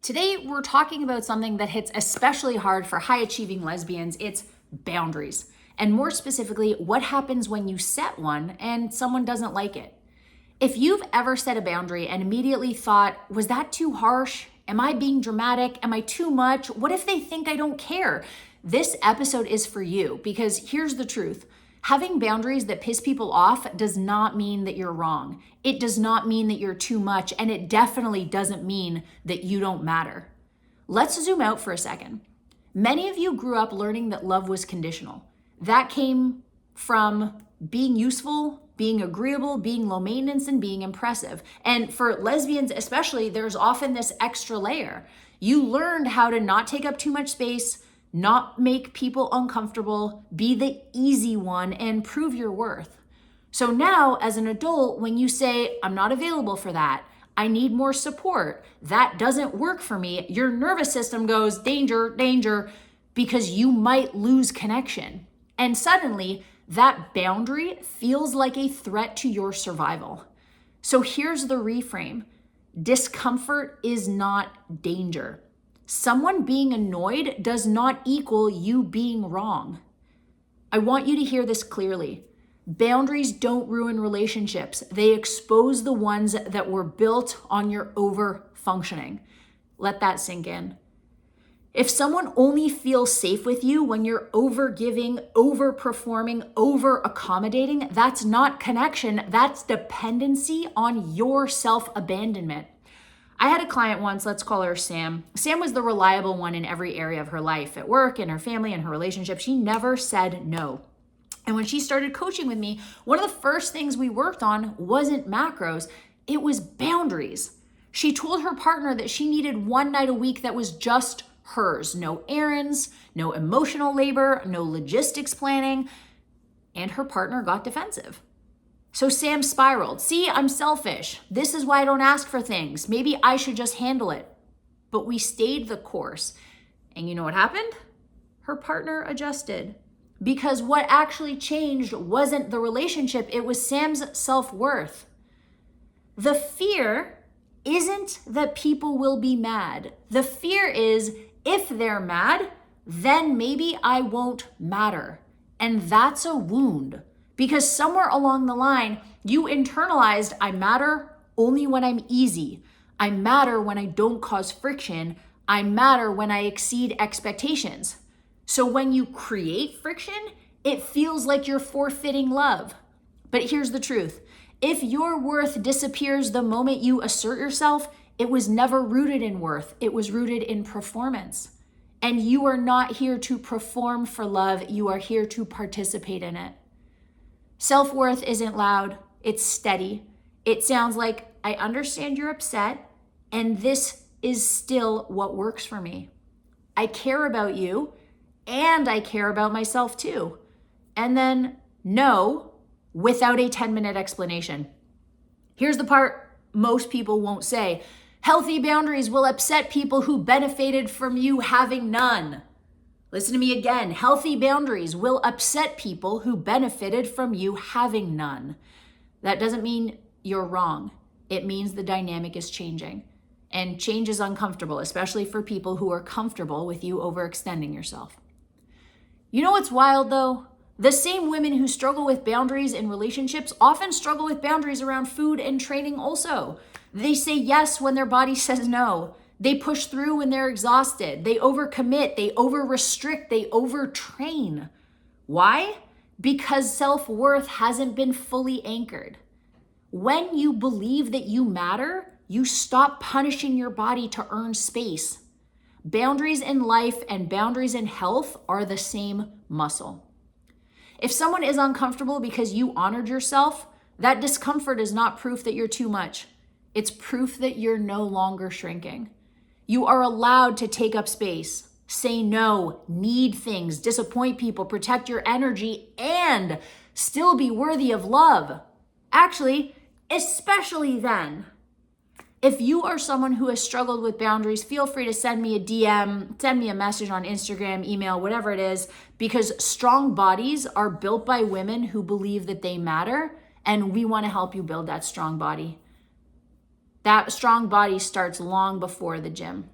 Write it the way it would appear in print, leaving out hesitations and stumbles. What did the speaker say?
Today, we're talking about something that hits especially hard for high-achieving lesbians. It's boundaries. And more specifically, what happens when you set one and someone doesn't like it. If you've ever set a boundary and immediately thought, was that too harsh? Am I being dramatic? Am I too much? What if they think I don't care? This episode is for you because here's the truth. Having boundaries that piss people off does not mean that you're wrong. It does not mean that you're too much, and it definitely doesn't mean that you don't matter. Let's zoom out for a second. Many of you grew up learning that love was conditional. That came from being useful, being agreeable, being low maintenance, and being impressive. And for lesbians especially, there's often this extra layer. You learned how to not take up too much space, not make people uncomfortable, be the easy one, and prove your worth. So now, as an adult, when you say, I'm not available for that, I need more support, that doesn't work for me, your nervous system goes, danger, danger, because you might lose connection. And suddenly, that boundary feels like a threat to your survival. So here's the reframe. Discomfort is not danger. Someone being annoyed does not equal you being wrong. I want you to hear this clearly. Boundaries don't ruin relationships. They expose the ones that were built on your over-functioning. Let that sink in. If someone only feels safe with you when you're over-giving, over-performing, over-accommodating, that's not connection. That's dependency on your self-abandonment. I had a client once, let's call her Sam. Sam was the reliable one in every area of her life, at work, in her family, in her relationship. She never said no. And when she started coaching with me, one of the first things we worked on wasn't macros, it was boundaries. She told her partner that she needed one night a week that was just hers. No errands, no emotional labor, no logistics planning. And her partner got defensive. So Sam spiraled. See, I'm selfish. This is why I don't ask for things. Maybe I should just handle it. But we stayed the course. And you know what happened? Her partner adjusted. Because what actually changed wasn't the relationship, it was Sam's self-worth. The fear isn't that people will be mad. The fear is if they're mad, then maybe I won't matter. And that's a wound. Because somewhere along the line, you internalized, I matter only when I'm easy. I matter when I don't cause friction. I matter when I exceed expectations. So when you create friction, it feels like you're forfeiting love. But here's the truth. If your worth disappears the moment you assert yourself, it was never rooted in worth. It was rooted in performance. And you are not here to perform for love. You are here to participate in it. Self-worth isn't loud, it's steady. It sounds like, I understand you're upset, and this is still what works for me. I care about you, and I care about myself too. And then no, without a 10-minute explanation. Here's the part most people won't say. Healthy boundaries will upset people who benefited from you having none. Listen to me again. Healthy boundaries will upset people who benefited from you having none. That doesn't mean you're wrong. It means the dynamic is changing. And change is uncomfortable, especially for people who are comfortable with you overextending yourself. You know what's wild though? The same women who struggle with boundaries in relationships often struggle with boundaries around food and training also. They say yes when their body says no. They push through when they're exhausted. They overcommit, they over-restrict, they overtrain. Why? Because self-worth hasn't been fully anchored. When you believe that you matter, you stop punishing your body to earn space. Boundaries in life and boundaries in health are the same muscle. If someone is uncomfortable because you honored yourself, that discomfort is not proof that you're too much. It's proof that you're no longer shrinking. You are allowed to take up space, say no, need things, disappoint people, protect your energy, and still be worthy of love. Actually, especially then. If you are someone who has struggled with boundaries, feel free to send me a DM, send me a message on Instagram, email, whatever it is, because strong bodies are built by women who believe that they matter, and we want to help you build that strong body. That strong body starts long before the gym.